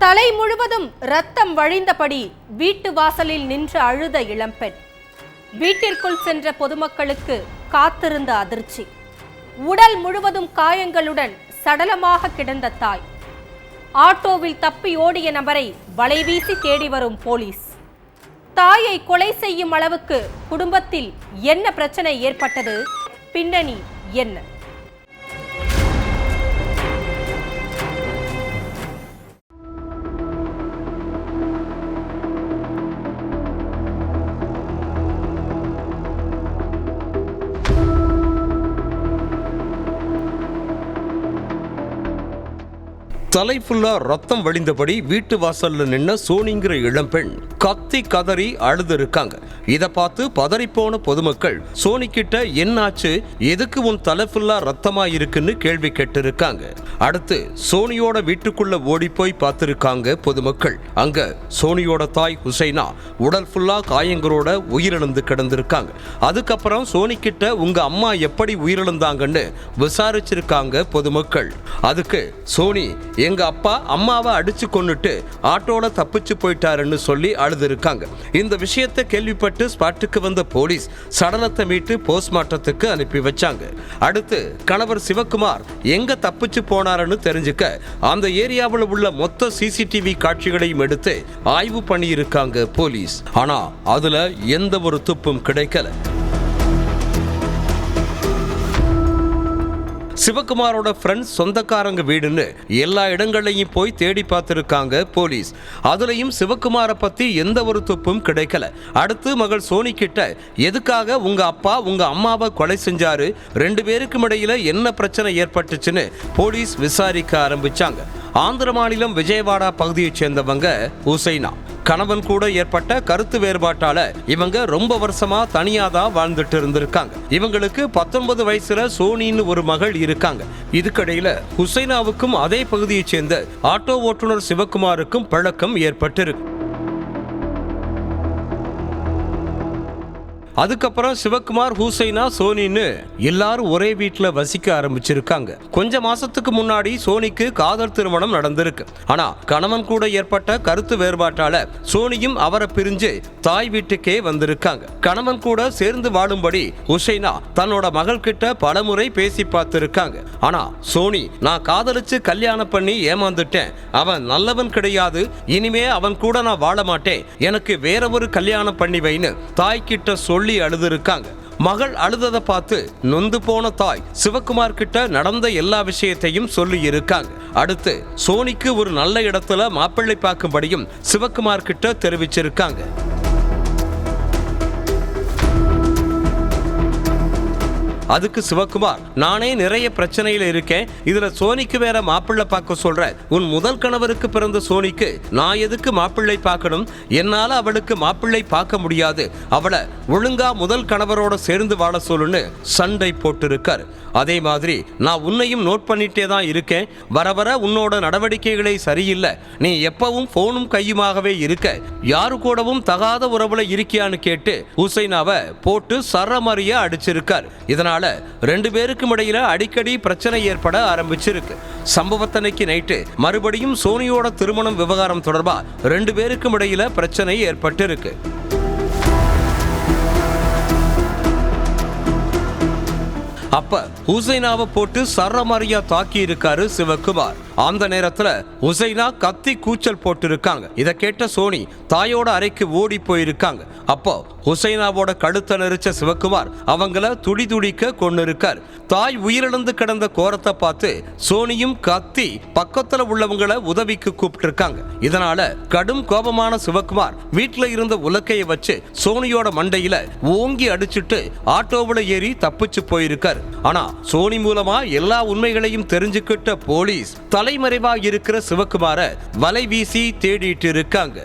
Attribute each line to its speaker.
Speaker 1: தலை முழுவதும் ரத்தம் வழிந்தபடி வீட்டு வாசலில் நின்று அழுத இளம்பெண். வீட்டிற்குள் சென்ற பொதுமக்களுக்கு காத்திருந்த அதிர்ச்சி. உடல் முழுவதும் காயங்களுடன் சடலமாக கிடந்த தாய். ஆட்டோவில் தப்பி ஓடிய நபரை வலைவீசி தேடி வரும் போலீஸ். தாயை கொலை செய்யும் அளவுக்கு குடும்பத்தில் என்ன பிரச்சனை ஏற்பட்டது? பின்னணி என்ன?
Speaker 2: தலை ஃபுல்லா ரத்தம் வழிந்தபடி வீட்டு வாசல்ல நின்ன சோனிங்கிற இளம்பெண் கத்தி கதறி அழுது இருக்காங்க. இதை பார்த்து பதறிப்போன பொதுமக்கள் சோனி கிட்ட என்னாச்சு, எதுக்கு உன் தலை ஃபுல்லா ரத்தமா இருக்குன்னு கேள்வி கேட்டு இருக்காங்க. அடுத்து சோனியோட வீட்டுக்குள்ள ஓடி போய் பார்த்திருக்காங்க பொதுமக்கள். அங்க சோனியோட தாய் ஹுசைனா உடல் ஃபுல்லா காயங்களோட உயிரிழந்து கிடந்திருக்காங்க. அதுக்கப்புறம் சோனி கிட்ட உங்க அம்மா எப்படி உயிரிழந்தாங்கன்னு விசாரிச்சிருக்காங்க பொதுமக்கள். அதுக்கு சோனி எங்க அப்பா அம்மாவை அடிச்சு கொன்னுட்டு ஆட்டோட தப்பிச்சு போயிட்டாருன்னு சொல்லி அழுது இருக்காங்க. இந்த விஷயத்தை கேள்விப்பட்டு ஸ்பாட்டுக்கு வந்த போலீஸ் சடலத்தை மீட்டு போஸ்ட்மார்ட்டத்துக்கு அனுப்பி வச்சாங்க. அடுத்து கணவர் சிவகுமார் எங்க தப்பிச்சு போனாருன்னு தெரிஞ்சுக்க அந்த ஏரியாவில் உள்ள மொத்த சிசிடிவி காட்சிகளையும் எடுத்து ஆய்வு பண்ணி இருக்காங்க போலீஸ். ஆனா அதுல எந்த ஒரு துப்பும் கிடைக்கல. சிவகுமாரோட ஃப்ரெண்ட்ஸ் சொந்தக்காரங்க வீடுன்னு எல்லா இடங்களையும் போய் தேடி பார்த்திருக்காங்க போலீஸ். அதுலயும் சிவகுமாரை பத்தி எந்த ஒரு துப்பும் கிடைக்கல. அடுத்து மகள் சோனி கிட்ட எதுக்காக உங்க அப்பா உங்க அம்மாவை கொலை செஞ்சாரு, 2 பேருக்கும் இடையில என்ன பிரச்சனை ஏற்பட்டுச்சுன்னு போலீஸ் விசாரிக்க ஆரம்பிச்சாங்க. ஆந்திர மாநிலம் விஜயவாடா பகுதியைச் சேர்ந்தவங்க ஹுசைனா. கணவன் கூட ஏற்பட்ட கருத்து வேறுபாட்டால இவங்க ரொம்ப வருஷமா தனியாதான் வாழ்ந்துட்டு இருந்திருக்காங்க. இவங்களுக்கு 19 வயசுல சோனின்னு ஒரு மகள் இருக்காங்க. இதுக்கிடையில ஹுசைனாவுக்கும் அதே பகுதியைச் சேர்ந்த ஆட்டோ ஓட்டுநர் சிவகுமாருக்கும் பழக்கம் ஏற்பட்டிருக்கு. அதுக்கப்புறம் சிவகுமார் ஹுசைனா சோனின்னு எல்லாரும் ஒரே வீட்டில் வசிக்க ஆரம்பிச்சிருக்காங்க. கொஞ்ச மாசத்துக்கு முன்னாடி சோனிக்கு காதல் திருமணம் நடந்திருக்கு. ஆனா கணவன் கூட ஏற்பட்ட கருத்து வேறுபாட்டால சோனியும் அவரை பிரிஞ்சு தாய் வீட்டுக்கே வந்திருக்காங்க. கணவன் கூட சேர்ந்து வாழும்படி ஹுசைனா தன்னோட மகள் கிட்ட பலமுறை பேசி பார்த்திருக்காங்க. ஆனா சோனி நான் காதலிச்சு கல்யாணம் பண்ணி ஏமாந்துட்டேன், அவன் நல்லவன் கிடையாது, இனிமே அவன் கூட நான் வாழ மாட்டேன், எனக்கு வேற ஒரு கல்யாணம் பண்ணி வைன்னு தாய் கிட்ட சொல்லி அழுதுருக்காங்க. மகள் அழுததை பார்த்து நொந்து போன தாய் சிவகுமார் கிட்ட நடந்த எல்லா விஷயத்தையும் சொல்லி இருக்காங்க. அடுத்து சோனிக்கு ஒரு நல்ல இடத்துல மாப்பிள்ளை பார்க்கும்படியும் சிவகுமார் கிட்ட தெரிவிச்சிருக்காங்க. அதுக்கு சிவகுமார் நானே நிறைய பிரச்சனையில இருக்கேன், இதுல சோனிக்கு வேற மாப்பிள்ளை பார்க்க சொல்ற, உன் முதல் கணவருக்கு பிறந்த சோனிக்கு நான் எதுக்கு மாப்பிள்ளை பார்க்கணும், என்னால அவளுக்கு மாப்பிள்ளை பார்க்க முடியாது, அவளை ஒழுங்கா முதல் கணவரோட சேர்ந்து வாழ சொல்லுன்னு சண்டை போட்டிருக்காரு. அதே மாதிரி நான் உன்னையும் நோட் பண்ணிட்டே தான் இருக்கேன், வர வர உன்னோட நடவடிக்கைகளே சரியில்லை, நீ எப்பவும் போனும் கையுமாகவே இருக்க, யாரு கூடவும் தகாத உறவுல இருக்கியான்னு கேட்டு ஹுசைனாவை போட்டு சரமாரியா அடிச்சிருக்காரு. இதனால 2 பேருக்கும் இடையில அடிக்கடி பிரச்சனை ஏற்பட ஆரம்பிச்சிருக்கு. சம்பவத்தன்னைக்கு நைட்டு மறுபடியும் சோனியோட திருமணம் விவகாரம் தொடர்பா 2 பேருக்கும் இடையில பிரச்சனை ஏற்பட்டிருக்கு. அப்ப ஹுசைனாவை போட்டு சரமாரியா தாக்கி இருக்காரு சிவகுமார். அந்த நேரத்துல ஹுசைனா கத்தி கூச்சல் போட்டு இருக்காங்க. இதை கேட்ட சோனி தாயோட அறைக்கு ஓடி போயிருக்காங்க. அப்போ ஹுசைனாவோட கழுத்தை நெரிச்ச சிவகுமார் அவங்கள துடி துடிக்க கொண்டு இருக்காரு. தாய் உயிரிழந்து கிடந்த கோரத்தை பார்த்து சோனியும் கத்தி பக்கத்துல உள்ளவங்களை உதவிக்கு கூப்பிட்டு இருக்காங்க. இதனால கடும் கோபமான சிவகுமார் வீட்டுல இருந்த உலக்கையை வச்சு சோனியோட மண்டையில ஓங்கி அடிச்சுட்டு ஆட்டோவில் ஏறி தப்பிச்சு போயிருக்காரு. ஆனா சோனி மூலமா எல்லா உண்மைகளையும் தெரிஞ்சுக்கிட்ட போலீஸ் தலைமறைவா இருக்கிற சிவகுமாரை வலை வீசி தேடிட்டு இருக்காங்க.